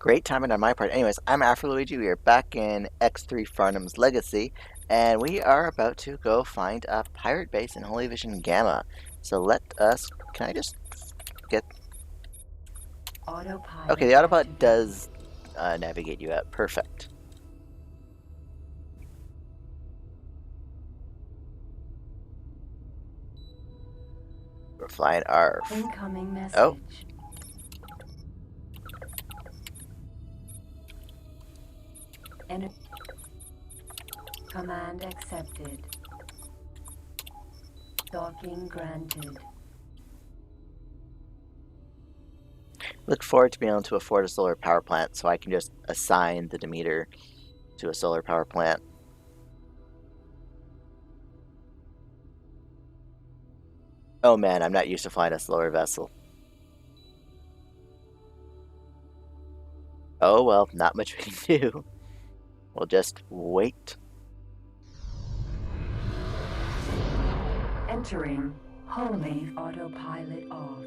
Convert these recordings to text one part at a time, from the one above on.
Great timing on my part. Anyways, I'm Afro Luigi. We are back in X3 Farnham's Legacy, and we are about to go find a pirate base in Holy Vision Gamma. So let us. Can I just get. Autopilot Okay, the autopilot activated. does navigate you out. Perfect. We're flying ARF. Incoming message. Oh. Command accepted. Docking granted. Look forward to being able to afford a solar power plant so I can just assign the Demeter to a solar power plant. Oh man, I'm not used to flying a slower vessel. Oh well, not much we can do. We'll just wait. Entering Holy autopilot off.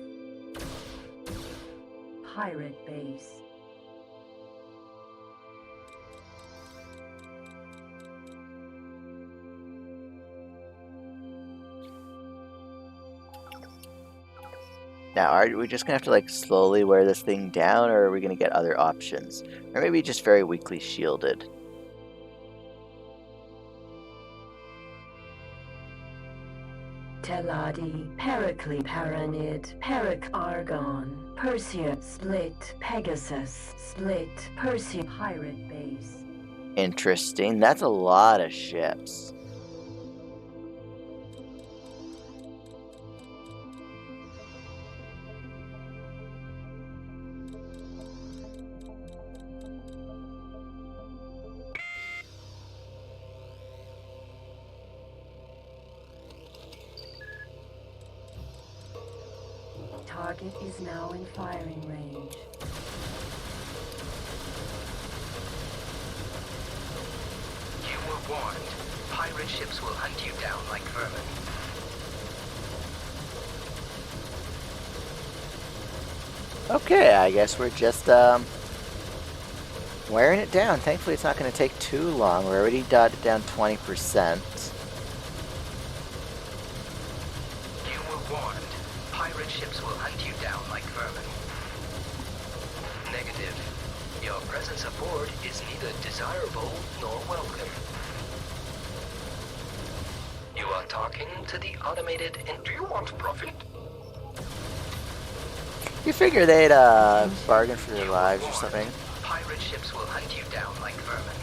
Pirate base. Now, are we just gonna have to like slowly wear this thing down, or are we gonna get other options? Or maybe just very weakly shielded? Teladi, Pericles, Paranid, Peric Argon, Perseus, Split, Pegasus, Split, Perseus, Pirate base. Interesting. That's a lot of ships. Target is now in firing range. You were warned. Pirate ships will hunt you down like vermin. Okay, I guess we're just wearing it down. Thankfully, it's not going to take too long. We're already dotted down 20%. You were warned. Pirate ships will hunt you down like vermin. Negative. Your presence aboard is neither desirable nor welcome. You are talking to the automated and do you want profit? You figure they'd bargain for their lives or something. Pirate ships will hunt you down like vermin.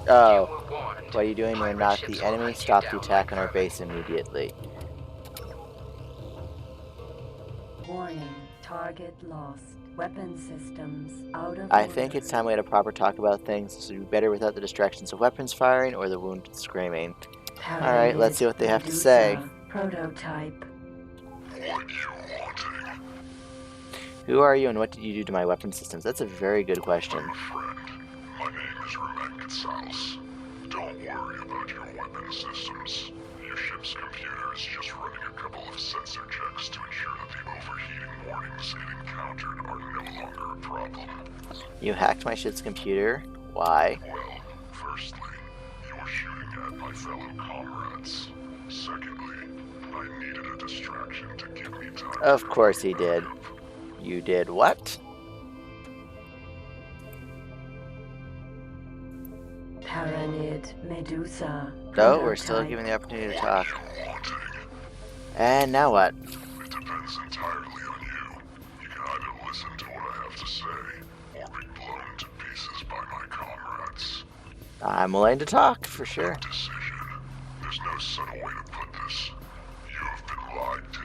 Oh, You were warned. what are you doing? We're Pirate not ships the will enemy. hunt you Stop the down attack like on our vermin. base immediately. Warning, target lost. Weapon systems out of I order. think it's time we had a proper talk about things. This would be better without the distractions of weapons firing or the wounded screaming. Alright, let's see what they have to say. Prototype. What you wanting? Who are you and what did you do to my weapon systems? That's a very good question. I'm a friend. My name is Remenkatsals. Don't worry about your weapon systems. Your ship's computer is just running a couple of sensor checks to ensure that the overheating warnings it encountered are no longer a problem. You hacked my ship's computer? Why? Well, firstly, you're shooting at my fellow comrades. Secondly, I needed a distraction to give me time. Of course he did. You did what? Paranid Medusa. No, we're still Prototype. given the opportunity to talk. What you wanting? And now what? It depends entirely on you. You can either listen to what I have to say, or be blown to pieces by my comrades. I'm willing to talk, for sure. Decision. There's no subtle way to put this. You have been lied to.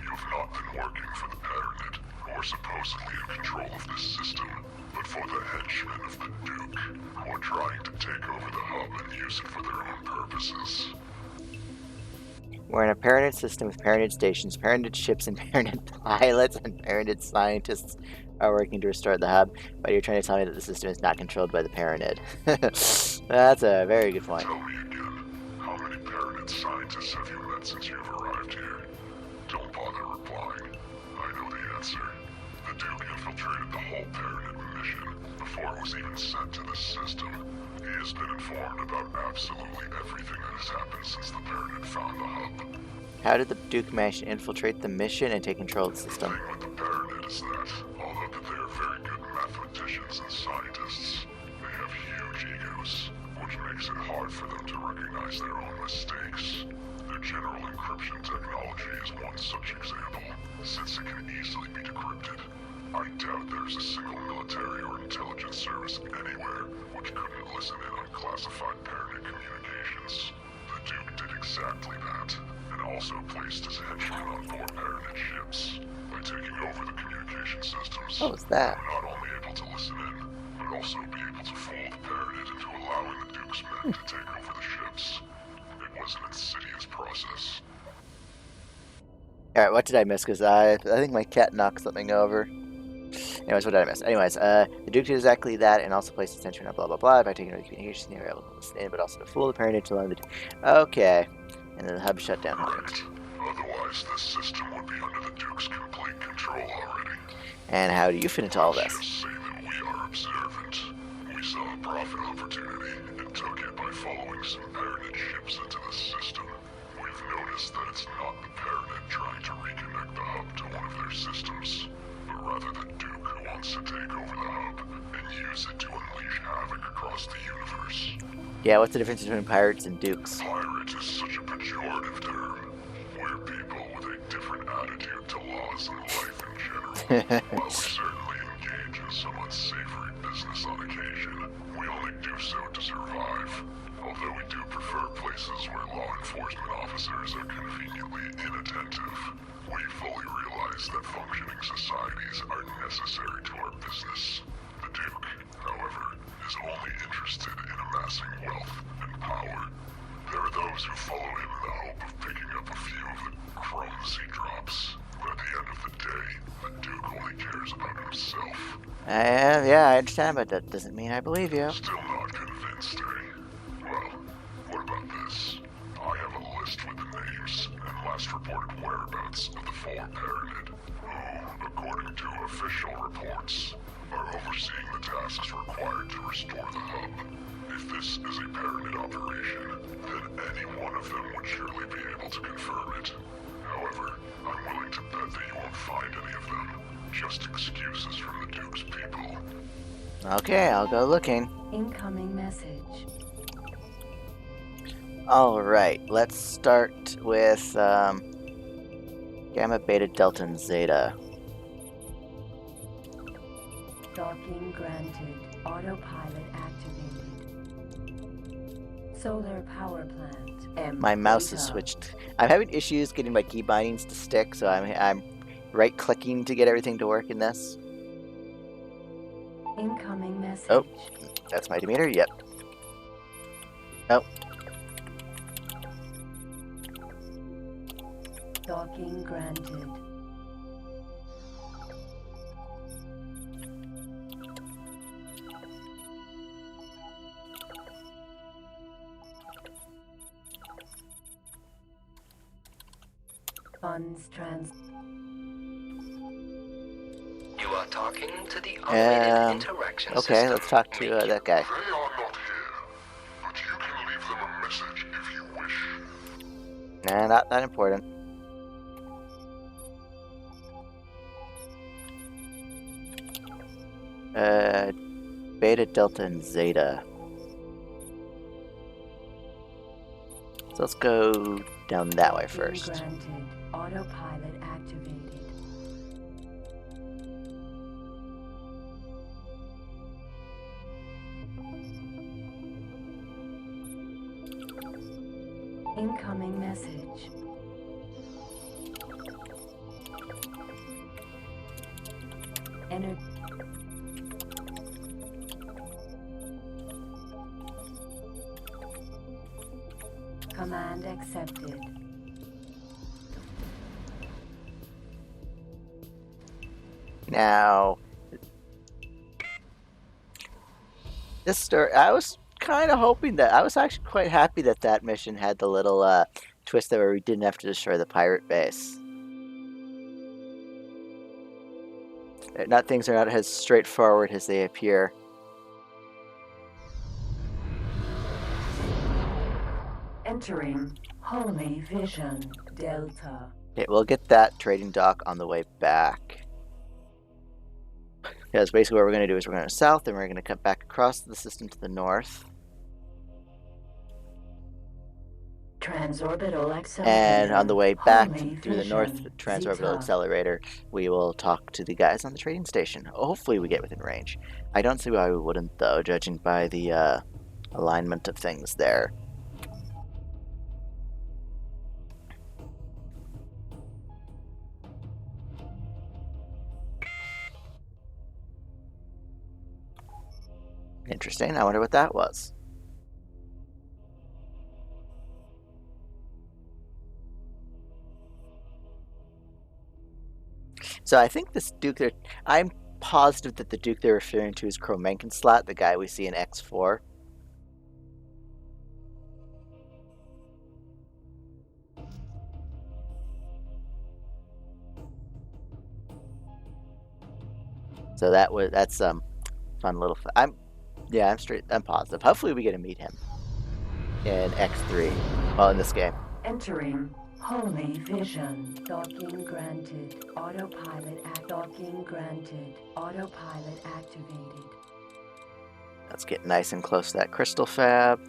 You have not been working for the Pyramid, who are supposedly in control of this system, but for the henchmen of the Duke, who are trying to take over the hub and use it for their own purposes. We're in a Pyramid system with Pyramid stations, Pyramid ships, and Pyramid pilots, and Pyramid scientists are working to restore the hub, but you're trying to tell me that the system is not controlled by the Pyramid. That's a very good point. Tell me again, how many Pyramid scientists have you met since you've arrived here? Don't bother replying. I know the answer. The Duke infiltrated the whole Paranid mission before it was even sent to the system. He has been informed about absolutely everything that has happened since the Paranid found the hub. How did the Duke manage to infiltrate the mission and take control of the The system? thing with the Paranid is that, although that they are very good mathematicians and scientists, they have huge egos, which makes it hard for them to recognize their own mistakes. Their general encryption technology is one such example, since it can easily be decrypted. I doubt there's a single military or intelligence service anywhere which couldn't listen in on classified Paranid communications. The Duke did exactly that, and also placed his henchmen on board Paranid ships. By taking over the communication systems, What was that? they were not only able to listen in, but also be able to fool the Paranid into allowing the Duke's men to take over the ships. It was an insidious process. Alright, what did I miss? Because I think my cat knocked something over. Anyways, what did I miss? Anyways, the Duke did exactly that and also placed his attention on blah blah blah by taking over the communications. They were able to listen in, but also to fool the Paranid to allow the Okay. And then the hub shut down. Correct. Otherwise, the system would be under the Duke's complete control already. And how do you fit into all Let's this? just say that we are observant. We saw a profit opportunity and took it by following some Paranid ships into the system. We've noticed that it's not the Paranid trying to reconnect the hub to one of their systems, but rather the Duke who wants to take over the hub and use it to unleash havoc across the universe. Yeah, what's the difference between pirates and dukes? Pirate is such a pejorative term. We're people with a different attitude to laws and life in general. While we certainly engage in some unsavory business on occasion, we only do so to survive. Although we do prefer places where law enforcement officers are conveniently inattentive, we fully realize that functioning societies are necessary to our business. The Duke, however, is only interested in amassing wealth and power. There are those who follow him in the hope of picking up a few of the crumbs he drops. But at the end of the day, the Duke only cares about himself. Yeah, I understand, but that doesn't mean I believe you. Still not convinced, eh? Well, what about this? I have a list with the names and last reported whereabouts of the 4 Paranid, who, according to official reports, are overseeing the tasks required to restore the hub. If this is a Paranid operation, then any one of them would surely be able to confirm it. However, I'm willing to bet that you won't find any of them. Just excuses from the Duke's people. Okay, I'll go looking. Incoming message. Alright, let's start with Gamma, Beta, Delta, and Zeta. Docking granted. Autopilot activated. Solar power plant. M My mouse Beta. is switched. I'm having issues getting my key bindings to stick, so I'm right-clicking to get everything to work in this. Incoming message. Oh. That's my Demeter, yep. Oh, Docking granted. Funds trans. You are talking to the automated Um, interaction okay, system. let's talk to that guy. They are not here, but you can leave them a message if you wish. Nah, not that important. Beta, Delta, and Zeta. So let's go down that way first. Granted. Autopilot activated. Incoming message. Enter. Command accepted. Now, this story, I was kind of hoping that, I was actually quite happy that that mission had the little twist there where we didn't have to destroy the pirate base. Things are not as straightforward as they appear. Entering Holy Vision Delta. Okay, we'll get that trading dock on the way back. Because basically what we're going to do is we're going to south, and we're going to cut back across the system to the north. Transorbital accelerator. And on the way back through the north Vision, transorbital Zeta. accelerator, we will talk to the guys on the trading station. Hopefully we get within range. I don't see why we wouldn't, though, judging by the alignment of things there. Interesting. I wonder what that was. So I think this Duke there, I'm positive that the Duke they're referring to is Kromenkenslot, the guy we see in X4. So that's fun little. I'm positive. Hopefully we get to meet him in X3. Well, in this game. Entering Holy Vision. Docking granted. Docking granted. Autopilot activated. Let's get nice and close to that crystal fab.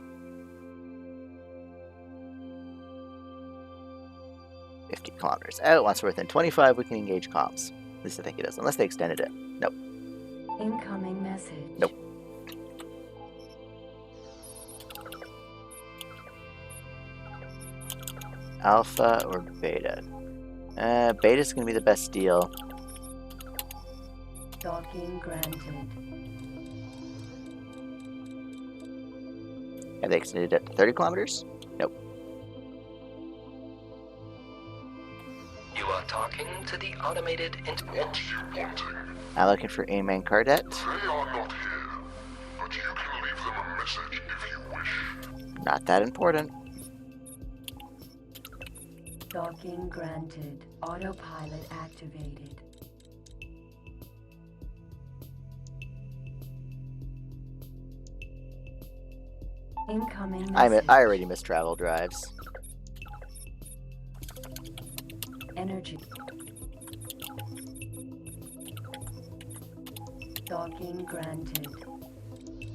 50 kilometers out. Once we're within 25, we can engage comms. At least I think it is, unless they extended it. Nope. Incoming message. Nope. Alpha or beta? Beta's gonna be the best deal. Docking granted. Have they extended it to 30 kilometers? Nope. You are talking to the automated What are you wanting? I'm looking for a main Cardet. They are not here, but you can leave them a message if you wish. Not that important. Docking granted. Autopilot activated. Incoming message. I already missed travel drives. Energy. Docking granted.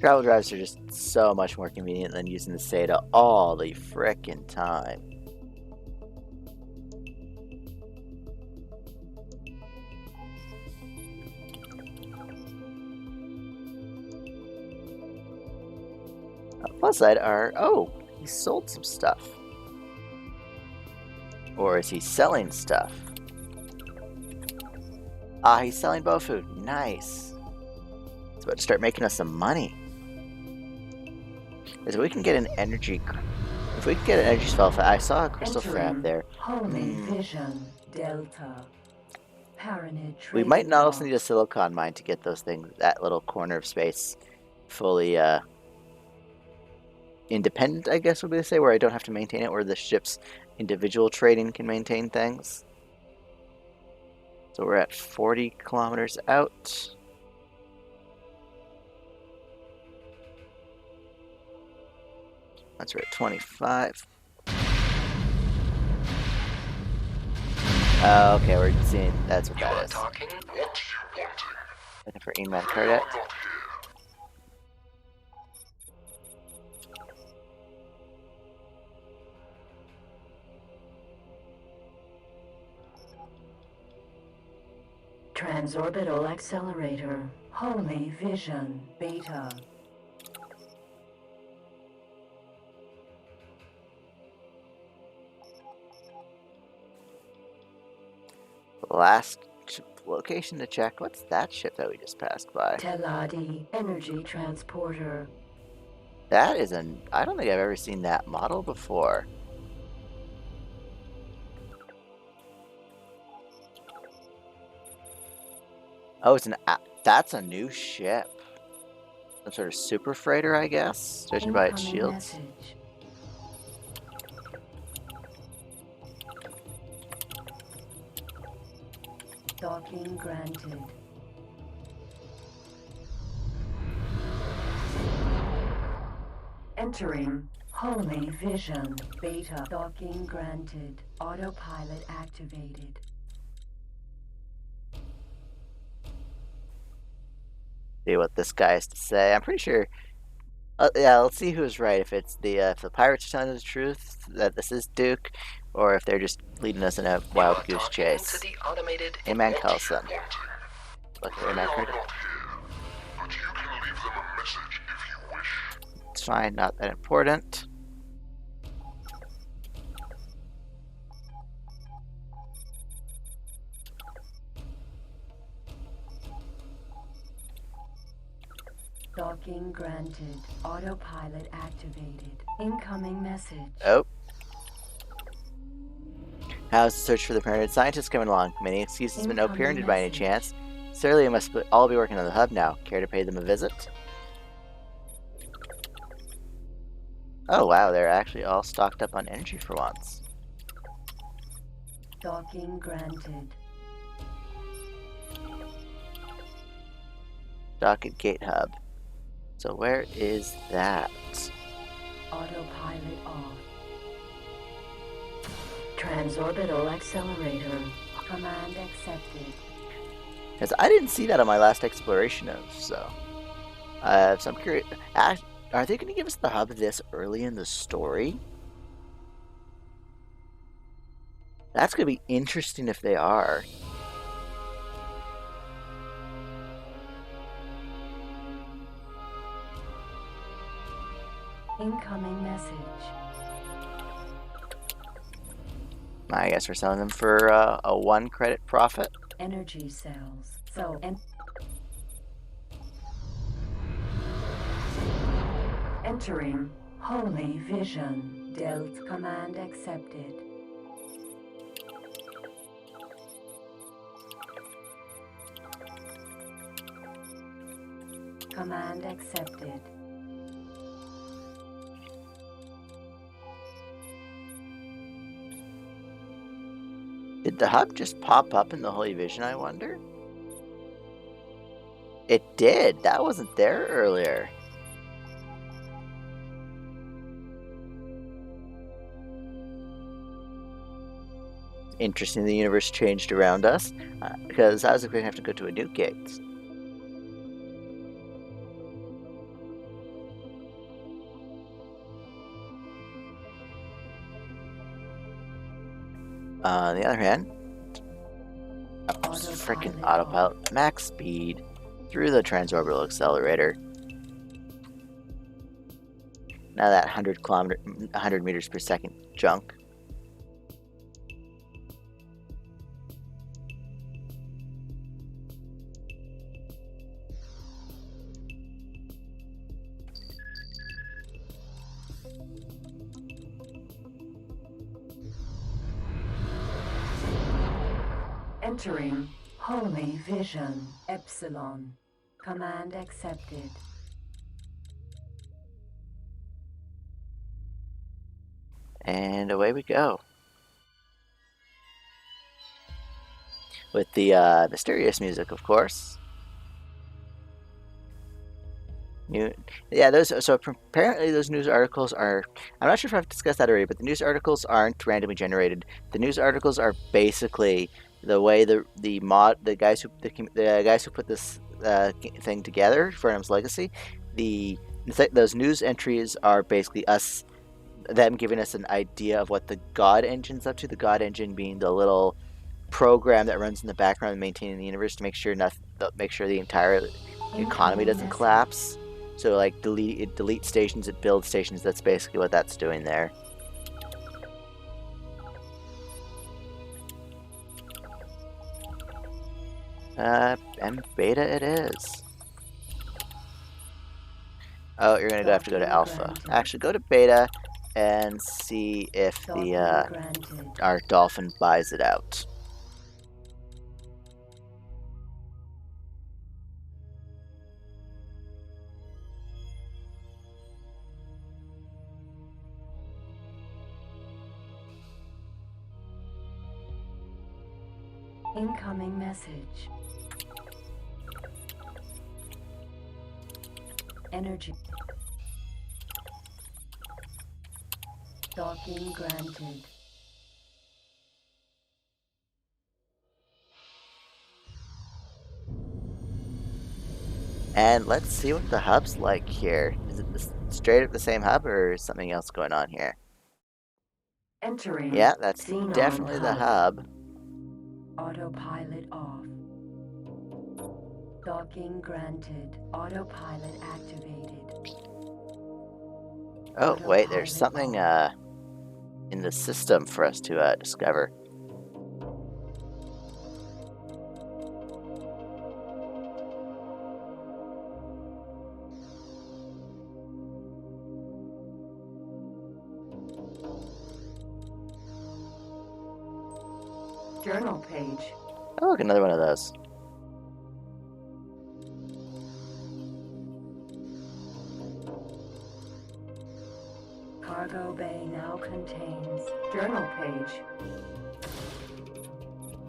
Travel drives are just so much more convenient than using the SATA all the frickin' time. Plus side are, oh, he sold some stuff. Or is he selling stuff? Ah, he's selling Bofu. Nice. It's about to start making us some money. If we can get an energy, spell, I saw a crystal fab there. Holy Vision Delta. Paranid We might not also need a silicon mine to get those things, that little corner of space, fully independent, I guess would be to say, where I don't have to maintain it, where the ship's individual trading can maintain things. So we're at 40 kilometers out. Once we're at 25. Okay, we're seeing, that's what You that are is. talking. What are you wanting? Looking for Inman They Cardet. are not here. Transorbital accelerator. Holy Vision Beta. Last location to check. What's that ship that we just passed by? Teladi Energy Transporter. That is I don't think I've ever seen that model before. Oh, that's a new ship. Some sort of super freighter, I guess, judging by its Incoming shields. message. Docking granted. Entering Holy Vision. Beta docking granted. Autopilot activated. See what this guy has to say. I'm pretty sure. Yeah, let's see who's right. If the pirates are telling us the truth that this is Duke, or if they're just leading us in a wild goose chase. The automated Amen, Carlson. Look, They we're are not not credit. here, but you can leave them a message if you wish. It's fine, not that important. Docking granted. Autopilot activated. Incoming message. Oh. How's the search for the pyramid scientists coming along? Many excuses, but no Incoming pyramid by any message. chance. Surely we must all be working on the hub now. Care to pay them a visit? Oh wow, they're actually all stocked up on energy for once. Docking granted. Dock at Gate Hub. So where is that? Autopilot off. Transorbital accelerator. Command accepted. Because I didn't see that on my last exploration of, so I'm curious. Are they going to give us the hub this early in the story? That's going to be interesting if they are. Incoming message. I guess we're selling them for a 1 credit profit. Energy cells. Entering Holy Vision. Delt command accepted. Command accepted. Did the hub just pop up in the Holy Vision, I wonder? It did. That wasn't there earlier. Interesting the universe changed around us, because I was going to have to go to a new gate. On the other hand, freaking autopilot, max speed through the transorbital accelerator. Now that 100 meters per second junk. Entering Holy Vision. Epsilon. Command accepted. And away we go. With the mysterious music, of course. So apparently those news articles are. I'm not sure if I've discussed that already, but the news articles aren't randomly generated. The news articles are basically the way the guys who put this thing together, Farnham's Legacy. Those news entries are basically them giving us an idea of what the God Engine's up to. The God Engine being the little program that runs in the background maintaining the universe to make sure the entire economy doesn't collapse. So like it deletes stations, it builds stations. That's basically what that's doing there. And beta it is. Oh, you're gonna have to go to alpha. Actually, go to beta and see if our dolphin buys it out. Incoming message. Energy. Docking granted. And let's see what the hub's like here. Is it straight up the same hub or is something else going on here? Entering. Yeah, that's Xenon definitely the hub. Autopilot off. Docking granted. Autopilot activated. Oh, wait, there's Autopilot something off. in the system for us to discover. Journal page. Oh, look, another one of those. Cargo bay now contains. Journal page.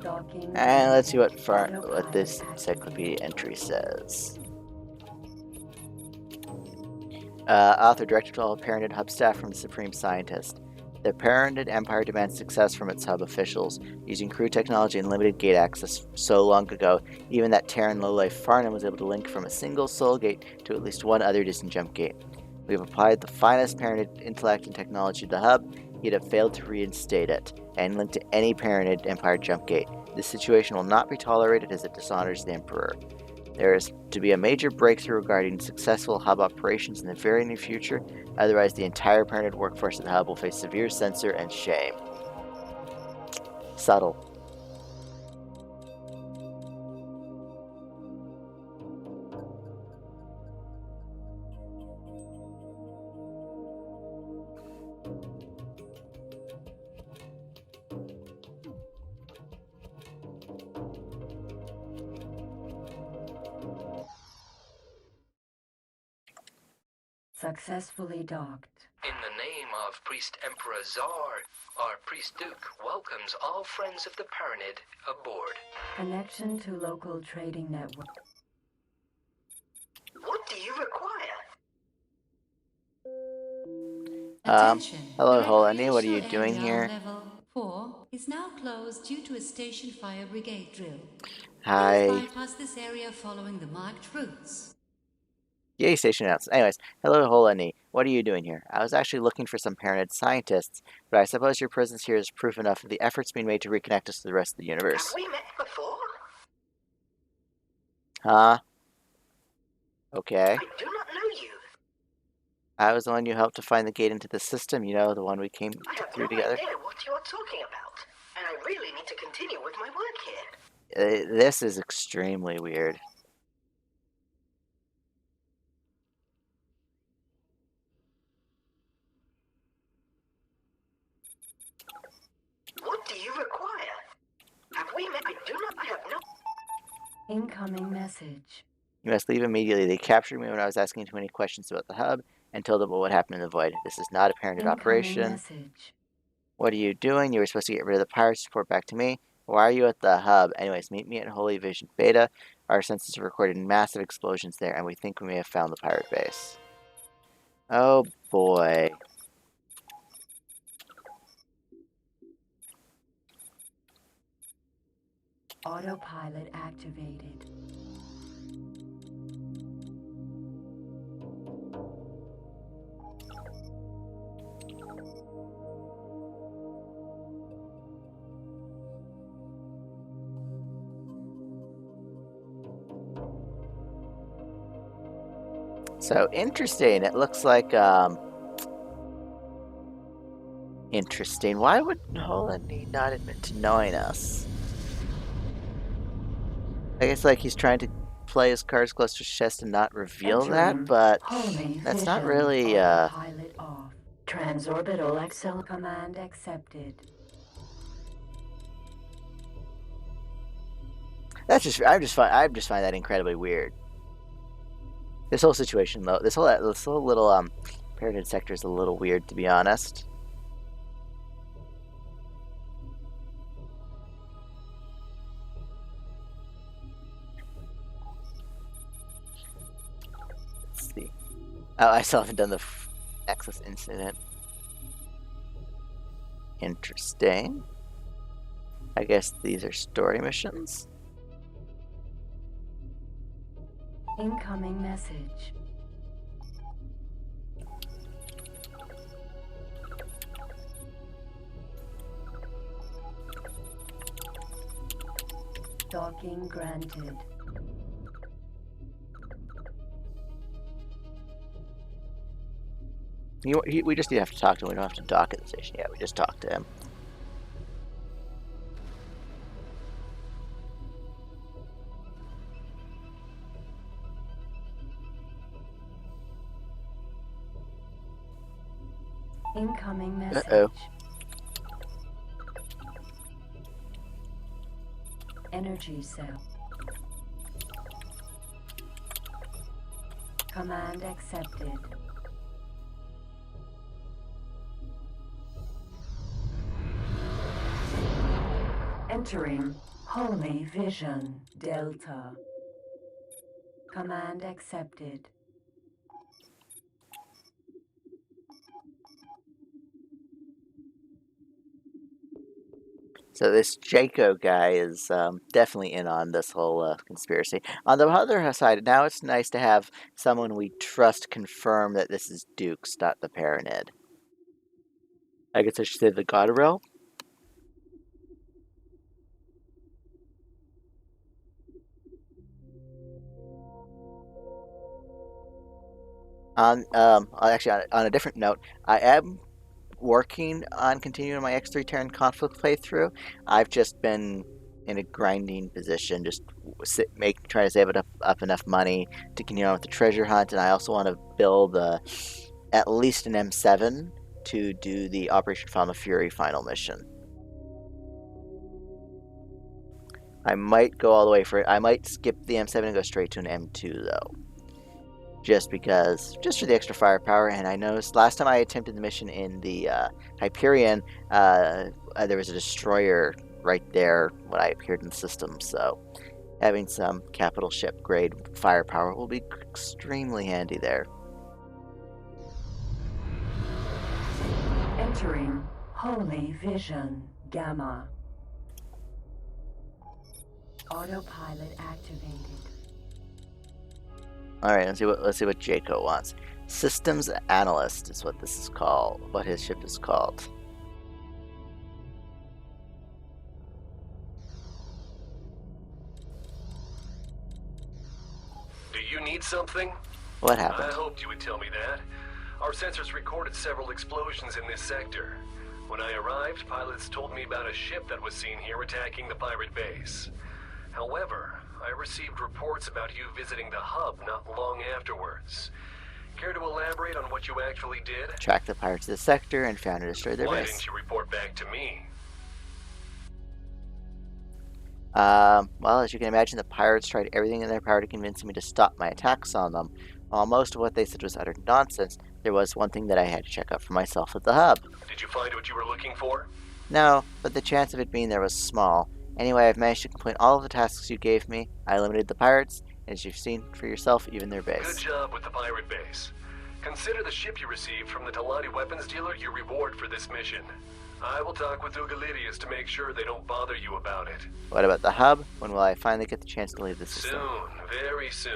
Docking. And let's see what Autopilot this activated. encyclopedia entry says. Author directed to all Parented hub staff from the Supreme Scientist. The Parented Empire demands success from its hub officials. Using crew technology and limited gate access so long ago, even that Terran lowlife Farnham was able to link from a single soul gate to at least one other distant jump gate. We have applied the finest Parented intellect and technology to the hub, yet have failed to reinstate it, and link to any Parented Empire jump gate. This situation will not be tolerated as it dishonors the Emperor. There is to be a major breakthrough regarding successful hub operations in the very near future, otherwise the entire Parented workforce of the hub will face severe censure and shame. Subtle. Successfully docked. In the name of Priest Emperor Czar, our Priest Duke welcomes all friends of the Paranid aboard. Connection to local trading network. What do you require? Attention. Hello, The Holani, what are you recreational doing area here? on level 4 is now closed due to a station fire brigade drill. Hi. Please bypass this area following the marked routes. Yay, station announcements. Anyways, hello, Holani, what are you doing here? I was actually looking for some Parented scientists, but I suppose your presence here is proof enough of the efforts being made to reconnect us to the rest of the universe. Have we met before? Huh? Okay. I do not know you. I was the one you helped to find the gate into the system, you know, the one we came I have through no together. idea what you are talking about, and I really need to continue with my work here. This is extremely weird. What do you require? Have we met? I do not have no. Incoming message. You must leave immediately. They captured me when I was asking too many questions about the hub and told them about what happened in the void. This is not a Parented Incoming operation. message. What are you doing? You were supposed to get rid of the pirates. Report back to me. Why are you at the hub? Anyways, meet me at Holy Vision Beta. Our senses have recorded massive explosions there, and we think we may have found the pirate base. Oh boy. Autopilot activated. So interesting. It looks like interesting. Why would Holland not admit to knowing us? I guess like he's trying to play his cards close to his chest and not reveal that, but Holy that's vision. not really Autopilot off. Transorbital Excel command accepted. that's just I just find that incredibly weird. This whole situation though, this whole little Parented sector is a little weird, to be honest. Let's see. Oh, I still haven't done the access incident. Interesting. I guess these are story missions. Incoming message. Docking granted. We just need to have to talk to him. We don't have to dock at the station yet. We just talk to him. Incoming message. Uh-oh. Energy cell. Command accepted. Entering Holy Vision Delta. Command accepted. So this Jaco guy is definitely in on this whole conspiracy. On the other side, now it's nice to have someone we trust confirm that this is Dukes, not the Paranid. I guess I should say the Goderil. Actually, on a different note, I am working on continuing my X3 Terran conflict playthrough. I've just been in a grinding position, just trying to save up enough money to continue on with the treasure hunt, and I also want to build at least an M7 to do the Operation Found the Fury final mission. I might go all the way for it. I might skip the M7 and go straight to an M2 though. Just for the extra firepower. And I noticed last time I attempted the mission in the Hyperion, there was a destroyer right there when I appeared in the system, so having some capital ship grade firepower will be extremely handy there. Entering Holy Vision Gamma. Autopilot activated. All right, let's see what Jaco wants. Systems analyst is what this is called. What his ship is called. Do you need something? What happened? I hoped you would tell me that. Our sensors recorded several explosions in this sector. When I arrived, pilots told me about a ship that was seen here attacking the pirate base. However, I received reports about you visiting the hub not long afterwards. Care to elaborate on what you actually did? Tracked the pirates to the sector and found and destroyed their Why base. didn't you report back to me? Well, as you can imagine, the pirates tried everything in their power to convince me to stop my attacks on them. While most of what they said was utter nonsense, there was one thing that I had to check out for myself at the hub. Did you find what you were looking for? No, but the chance of it being there was small. Anyway, I've managed to complete all of the tasks you gave me. I eliminated the pirates, and as you've seen for yourself, even their base. Good job with the pirate base. Consider the ship you received from the Talati weapons dealer your reward for this mission. I will talk with Ugalidius to make sure they don't bother you about it. What about the hub? When will I finally get the chance to leave the system? Soon, very soon.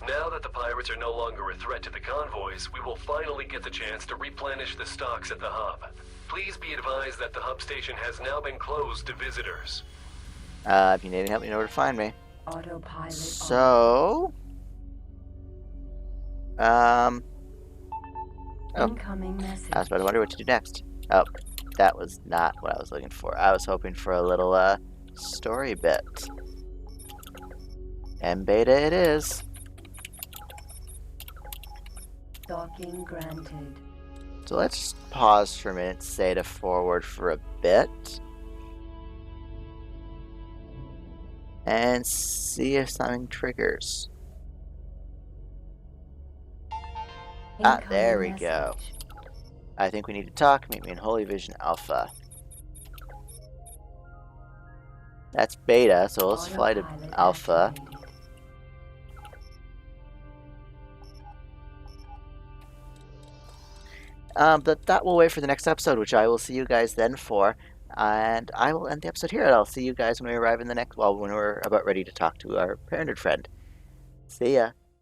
Now that the pirates are no longer a threat to the convoys, we will finally get the chance to replenish the stocks at the hub. Please be advised that the hub station has now been closed to visitors. If you need any help, you know where to find me. Autopilot So... Incoming message. I was about to wonder what to do next. Oh, that was not what I was looking for. I was hoping for a little, story bit. And beta it is. Docking granted. So let's just pause for a minute, say to forward for a bit. And see if something triggers. There we go. I think we need to talk. Meet me in Holy Vision Alpha. That's beta, so let's fly to Alpha. But that will wait for the next episode, which I will see you guys then for. And I will end the episode here, and I'll see you guys when we arrive in the next, well, when we're about ready to talk to our parented friend. See ya.